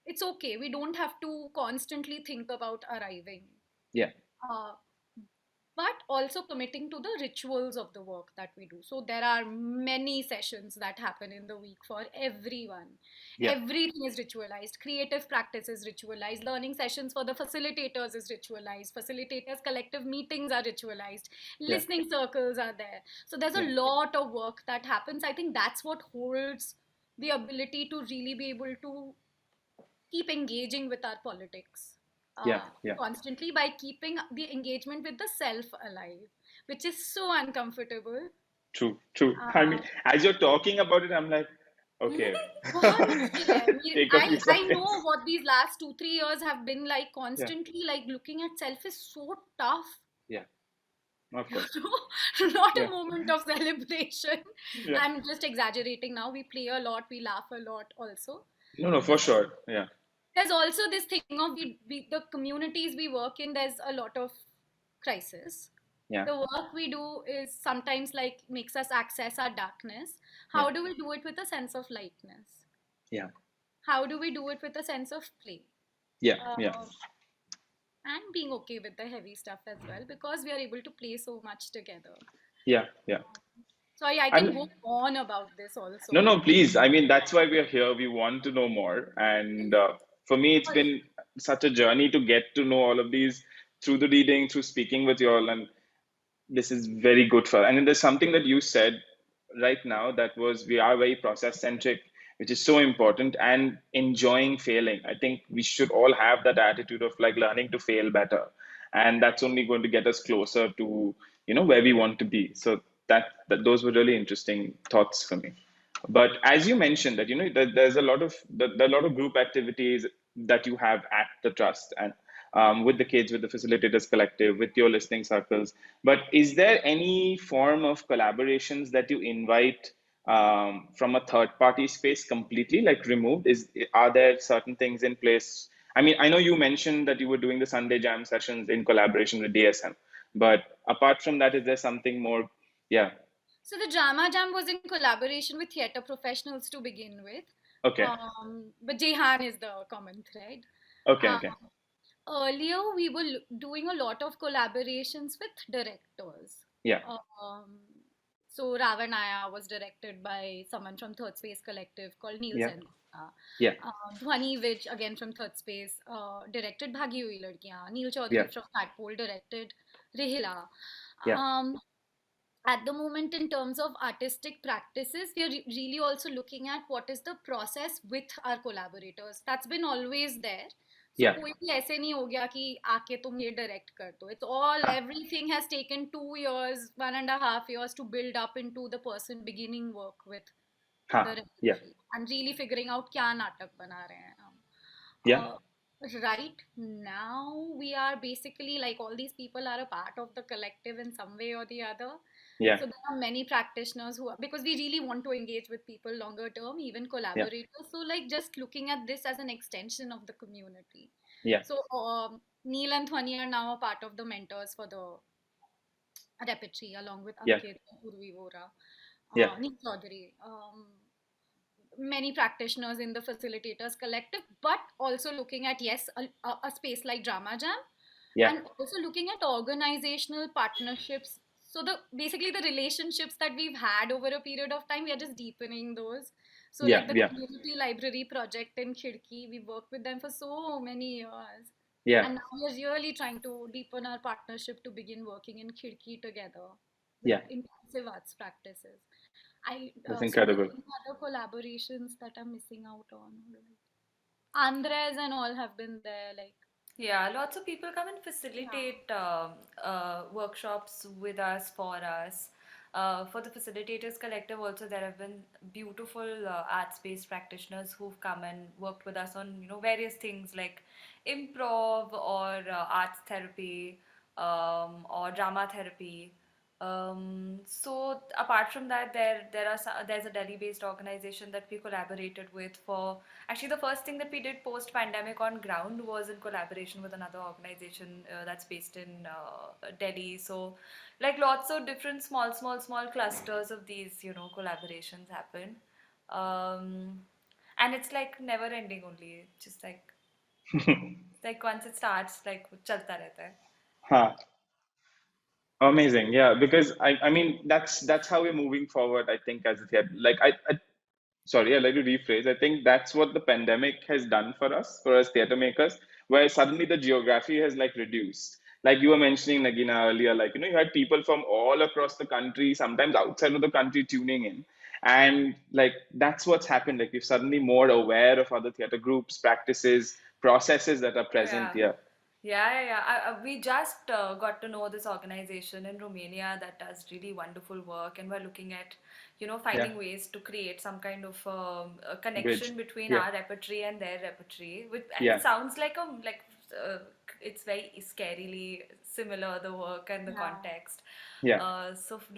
it's okay, we don't have to constantly think about arriving, yeah, uh, but also committing to the rituals of the work that we do. So there are many sessions that happen in the week for everyone. yeah, Everything is ritualized. Creative practice is ritualized. Learning sessions for the facilitators is ritualized. Facilitators' collective meetings are ritualized. yeah, Listening circles are there. So there's a yeah, lot of work that happens. I think that's what holds the ability to really be able to keep engaging with our politics yeah, yeah. constantly, by keeping the engagement with the self alive, which is so uncomfortable. True, true. I mean, Uh, as you're talking about it, I'm like, Okay. बहुत मुश्किल है. Take a few I know seconds. what these last 2-3 years have been like. Yeah. Constantly like looking at self is so tough. Yeah. Of course. Not a Yeah. moment of celebration. Yeah. I'm just exaggerating now. We play a lot, we laugh a lot also. No, for sure. Yeah. There's also this thing of the communities we work in, there's a lot of crisis. Yeah. The work we do is sometimes like makes us access our darkness. Yeah. How do we do it with a sense of lightness? Yeah. How do we do it with a sense of play? Yeah. Yeah. And being okay with the heavy stuff as well, because we are able to play so much together. Yeah. Yeah. Sorry, I can go on about this also. No, please. I mean, that's why we are here. We want to know more. And for me, it's been such a journey to get to know all of these through the reading, through speaking with you all. And this is very good for. And then there's something that you said right now that was we are very process centric, which is so important, and enjoying failing. I think we should all have that attitude of like learning to fail better, and that's only going to get us closer to where we want to be. So that those were really interesting thoughts for me. But as you mentioned that that there's a lot of there are a lot of group activities that you have at the trust, and with the kids, with the facilitators collective, with your listening circles. But is there any form of collaborations that you invite from a third party space completely, like removed? Are there certain things in place? I mean, I know you mentioned that you were doing the Sunday jam sessions in collaboration with DSM, but apart from that, is there something more? Yeah. So the Drama Jam was in collaboration with theatre professionals to begin with. Okay. But Jehan is the common thread. Okay. Earlier, we were doing a lot of collaborations with directors. Yeah. So Ravanaya was directed by someone from Third Space Collective called Neil Yeah. Sanyukta. Yeah. Dhwani Vij, again from Third Space, directed Bhagi Hui Ladkiyan. Neil Chaudhary Yeah. from Tadpole directed Rihla. Yeah. At the moment, in terms of artistic practices, we are really also looking at what is the process with our collaborators. That's been always there. So Yeah. कोई भी ऐसे नहीं हो गया कि आके तुम ये direct कर दो. It's all, everything has taken 2 years, 1.5 years to build up into the person beginning work with the repertory and really figuring out क्या नाटक बना रहे हैं हम. Yeah. Right now, we are basically like all these people are a part of the collective in some way or the other. Yeah. So there are many practitioners who are, because we really want to engage with people longer term, even collaborators. So like just looking at this as an extension of the community. Yeah. So Neil and Dhwani are now a part of the mentors for the repertory along with Ankit and Urvi Vora, Neil Chaudhary. Many practitioners in the facilitators collective, but also looking at a space like Drama Jam, and also looking at organizational partnerships. So basically the relationships that we've had over a period of time, we are just deepening those. So like the community library project in Khidki, we worked with them for so many years. And now we are really trying to deepen our partnership to begin working in Khidki together with intensive arts practices. That's incredible. So other collaborations that I'm missing out on. Andres and all have been there, like. Yeah, lots of people come and facilitate workshops with us, for us. For the Facilitators Collective also, there have been beautiful arts-based practitioners who've come and worked with us on various things like improv or arts therapy or drama therapy. So apart from that, there's a Delhi-based organization that we collaborated with for actually the first thing that we did post-pandemic on ground was in collaboration with another organization that's based in Delhi. So like lots of different small clusters of these collaborations happen, and it's like never ending only. Just like once it starts, like chalta rehta hai. Amazing. Yeah, because I mean that's how we're moving forward, I think, as a theater. Like sorry, I'd like to rephrase. I think that's what the pandemic has done for us theater makers, where suddenly the geography has like reduced. Like you were mentioning, Nagina, earlier, like you had people from all across the country, sometimes outside of the country, tuning in. And like that's what's happened. Like we're suddenly more aware of other theater groups, practices, processes that are present here. We just got to know this organization in Romania that does really wonderful work, and we're looking at, Yeah. finding ways to create some kind of a Bridge. connection between Yeah. our repertory and their repertory. And Yeah. it sounds like uh, it's very scarily similar, the work and the Yeah. context. Yeah.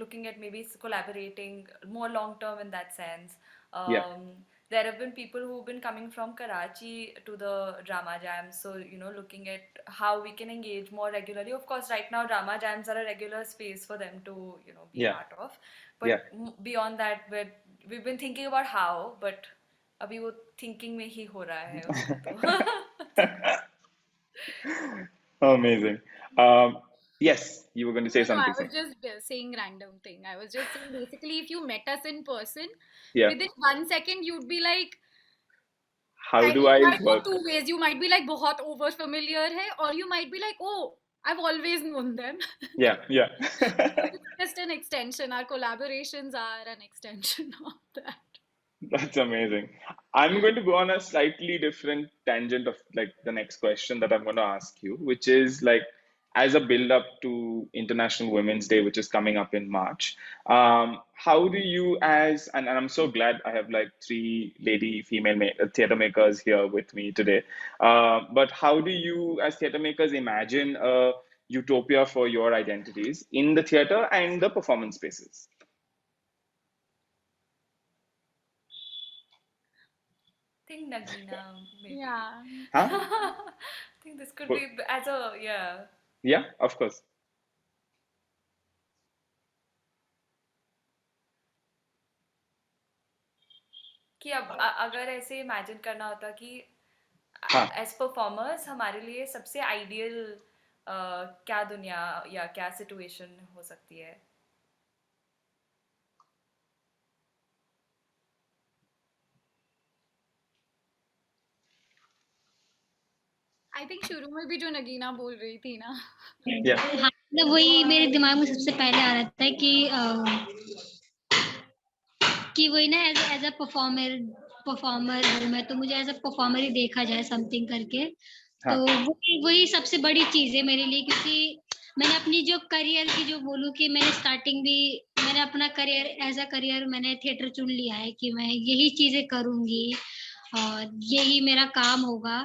Looking at maybe collaborating more long term in that sense. Yeah. There have been people who've been coming from Karachi to the drama jams, so looking at how we can engage more regularly. Of course, right now drama jams are a regular space for them to be Yeah. part of, Yeah. but beyond that, we've been thinking about how, but अभी वो thinking में ही हो रहा है उसमें तो Amazing. Yes, you were going to say No, I something, sir. was just saying random thing. I was just saying basically if you met us in person, Yeah. within 1 second you'd be like, How do it I might go work? two ways. You might be like बहुत over familiar है, or you might be like, oh, I've always known them. Yeah. Yeah. So it's just an extension. Our collaborations are an extension of that. That's amazing. I'm going to go on a slightly different tangent of like the next question that I'm going to ask you, which is like as a build up to International Women's Day, which is coming up in March. How do you, and I'm so glad I have like three lady female theater makers here with me today. But how do you, as theater makers, imagine a utopia for your identities in the theater and the performance spaces? I think Nagina maybe. Yeah. Huh? I think this could be as a Yeah, of course. कि अब अगर ऐसे imagine करना होता कि Huh. As performers हमारे लिए सबसे आइडियल क्या दुनिया या क्या सिचुएशन हो सकती है I think शुरू में भी जो नगीना बोल रही थी ना. Yeah. हाँ, मतलब वही मेरे दिमाग में सबसे पहले आ रहा था कि वही ना एज अ परफॉर्मर हूँ मैं, तो मुझे एज अ परफॉर्मर ही देखा जाए समथिंग करके. तो हाँ. वही सबसे बड़ी चीज है मेरे लिए, क्योंकि मैंने अपनी जो करियर की जो बोलूँ कि मैंने अपना करियर एज अ करियर मैंने थिएटर चुन लिया है कि मैं यही चीजें करूंगी और यही मेरा काम होगा.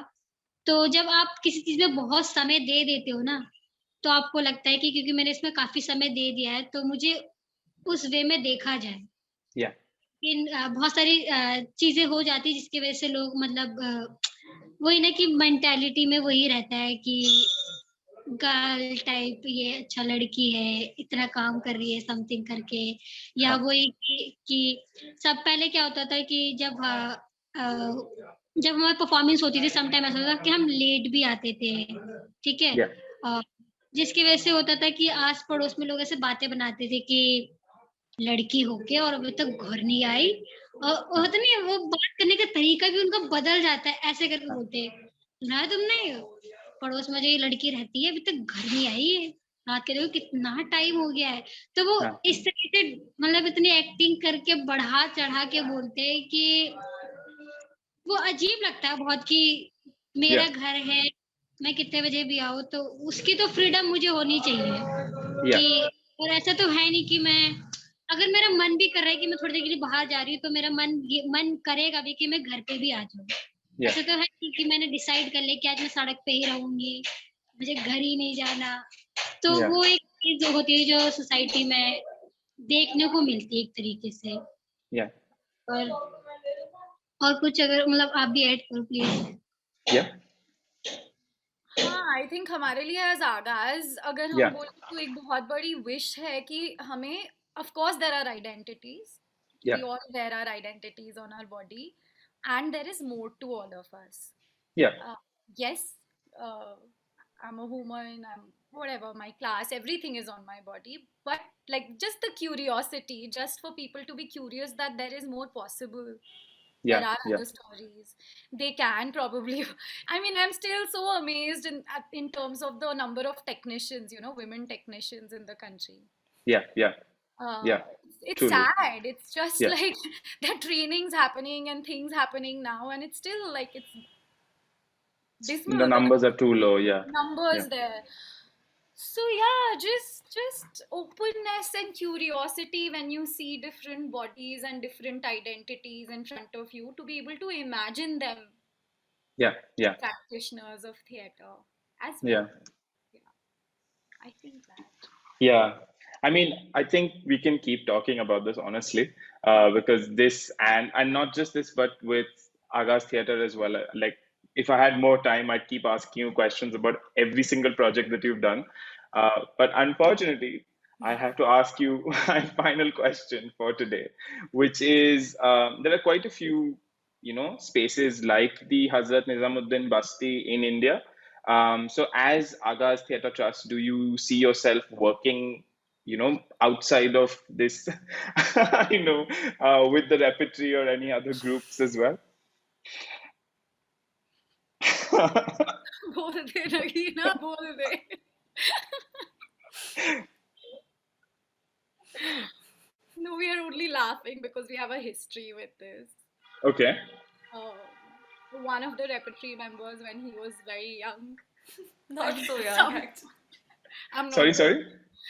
तो जब आप किसी चीज में बहुत समय दे देते हो ना, तो आपको लगता है कि क्योंकि मैंने इसमें काफी समय दे दिया है तो मुझे उस वे में देखा जाए. Yeah. बहुत सारी चीजें हो जाती है जिसकी वजह से लोग मतलब वही ना कि मेंटालिटी में वही रहता है कि गर्ल टाइप, ये अच्छा लड़की है, इतना काम कर रही है समथिंग करके. या हाँ. वही कि सब पहले क्या होता था कि जब हमारी परफॉर्मेंस होती थी सम टाइम ऐसा होता था कि हम लेट भी आते थे, ठीक है. Yeah. जिसकी वजह से होता था कि आस पड़ोस में लोग ऐसे बातें बनाते थे कि लड़की होके और अभी तक घर नहीं आई, और होता नहीं है, वो बात करने का तरीका भी उनका बदल जाता है, ऐसे करके बोलते हैं, सुना है तुमने पड़ोस में जो ये लड़की रहती है अभी तक घर नहीं आई है, रात के देखो कितना टाइम हो गया है. तो वो हाँ. इस तरीके से मतलब इतनी एक्टिंग करके बढ़ा चढ़ा के बोलते हैं कि वो अजीब लगता है बहुत कि मेरा Yeah. घर है, मैं कितने बजे भी आऊँ, तो उसकी तो फ्रीडम मुझे होनी चाहिए Yeah. कि. और ऐसा तो है नहीं कि मैं अगर मेरा मन भी कर रहा है कि मैं थोड़ी देर के लिए बाहर जा रही हूँ तो मेरा मन करेगा भी कि मैं घर पे भी आ जाऊँ. Yeah. ऐसा तो है नहीं कि मैंने डिसाइड कर लिया कि आज मैं सड़क पे ही रहूंगी, मुझे घर ही नहीं जाना. तो Yeah. वो एक चीज होती है जो सोसाइटी में देखने को मिलती है एक तरीके से. Yeah. और कुछ अगर मतलब आप भी ऐड करो प्लीज. Yeah. हाँ, आई थिंक हमारे लिए एज आगाज अगर हम Yeah. बोले तो एक बहुत बड़ी विश है कि हमें, of course there are identities, Yeah. we all wear our identities on our body, and there is more to all of us. Yeah. Yes, uh, I'm a woman, I'm whatever, my class, everything is on my body, but like just the curiosity, just for people to be curious that there is more possible. There Yeah. are Yeah. other stories. They can probably. I mean, I'm still so amazed in terms of the number of technicians, women technicians in the country. Yeah. Yeah. Uh, Yeah. it's Truly. sad. It's just Yeah. like the trainings happening and things happening now, and it's still like it's dismal. The numbers are too low. Yeah. Numbers Yeah. there. So yeah, just openness and curiosity when you see different bodies and different identities in front of you, to be able to imagine them Yeah. Yeah. practitioners of theater as well. Yeah. Yeah, I think that. Yeah, I mean, I think we can keep talking about this honestly, because this and not just this, but with Agas Theatre as well. Like, if I had more time, I'd keep asking you questions about every single project that you've done. But unfortunately, I have to ask you my final question for today, which is there are quite a few, spaces like the Hazrat Nizamuddin Basti in India. So as Aagaaz Theatre Trust, do you see yourself working, outside of this, with the repertory or any other groups as well? बोल दे नगीना, बोल दे. No, we are only laughing because we have a history with this. Okay. One of the repertory members, when he was very young, Not so young, some, actually. I'm Sorry, not going. sorry.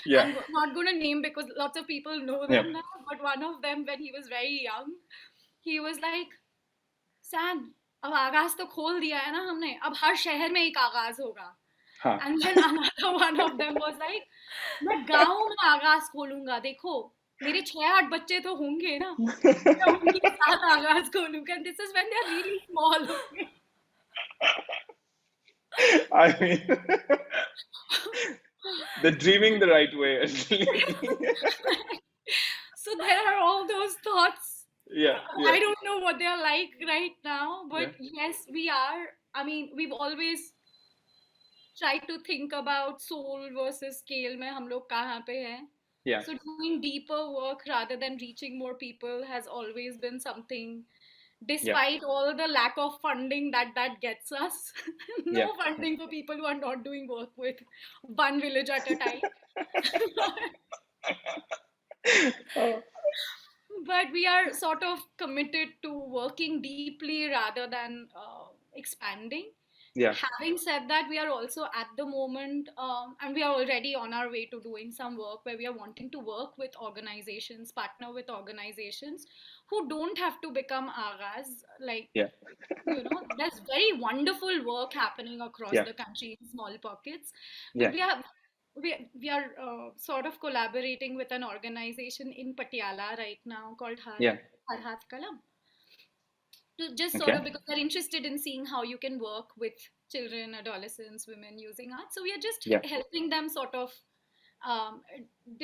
Yeah, Not going to name because lots of people know yeah. them now. But one of them, when he was very young, he was like, "San, अब आगाज तो खोल दिया है ना हमने, अब हर शहर में एक आगाज होगा." हाँ. And then another one of them was like, मैं गाँव में आगाज खोलूंगा, देखो मेरे 6-8 बच्चे तो होंगे ना, मैं उनके साथ आगाज खोलूंगा. And this is when they're really small. Okay? I mean, they're dreaming the right way, actually. So there are all those thoughts. Yeah, yeah, I don't know what they're like right now, but yeah, yes, we are. I mean, we've always tried to think about soul versus scale में हम लोग कहाँ पे हैं. yeah, So doing deeper work rather than reaching more people has always been something, yeah, despite all the lack of funding that gets us. yeah. No funding for people who are not doing work with one village at a time. Oh, But we are sort of committed to working deeply rather than expanding. yeah, Having said that, we are also at the moment, and we are already on our way to doing some work where we are wanting to work with organizations, partner with organizations who don't have to become Agas. Like, yeah, there's very wonderful work happening across yeah, the country in small pockets. But yeah, we are sort of collaborating with an organization in Patiala right now called yeah. Har Hath Kalam, to just sort Okay. of, because they're interested in seeing how you can work with children, adolescents, women using art. So we are just Yeah, helping them sort of um,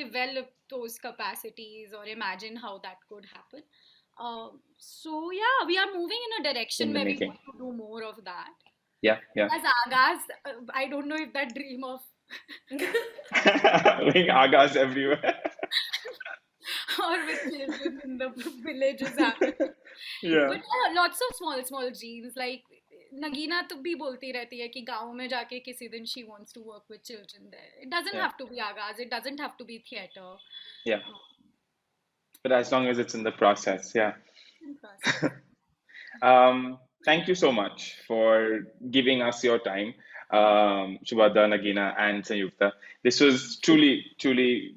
develop those capacities or imagine how that could happen. So yeah, we are moving in a in direction the where we making. want to do more of that. Yeah, yeah. As Agas, I don't know if that dream of Like Agas everywhere. or with children in the village is happening. Yeah, But lots of small dreams. Like Nagina तो भी बोलती रहती है कि गाँव में जाके किसी दिन she wants to work with children there. It doesn't yeah, have to be Agas. It doesn't have to be theater. yeah. But as long as it's in the process, yeah. In process. Thank you so much for giving us your time, Subhadra, Nagina, and Sanyukta. This was truly, truly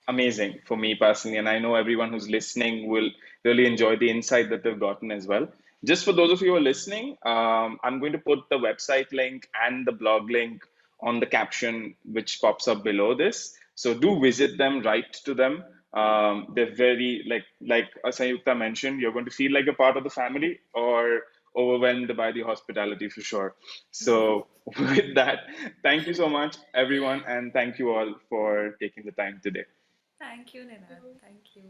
amazing for me personally, and I know everyone who's listening will really enjoy the insight that they've gotten as well. Just for those of you who are listening, I'm going to put the website link and the blog link on the caption which pops up below this. So do visit them, write to them. They're very like Sanyukta mentioned, you're going to feel like a part of the family or overwhelmed by the hospitality for sure. So with that, thank you so much, everyone, and thank you all for taking the time today. Thank you, Ninad. Thank you.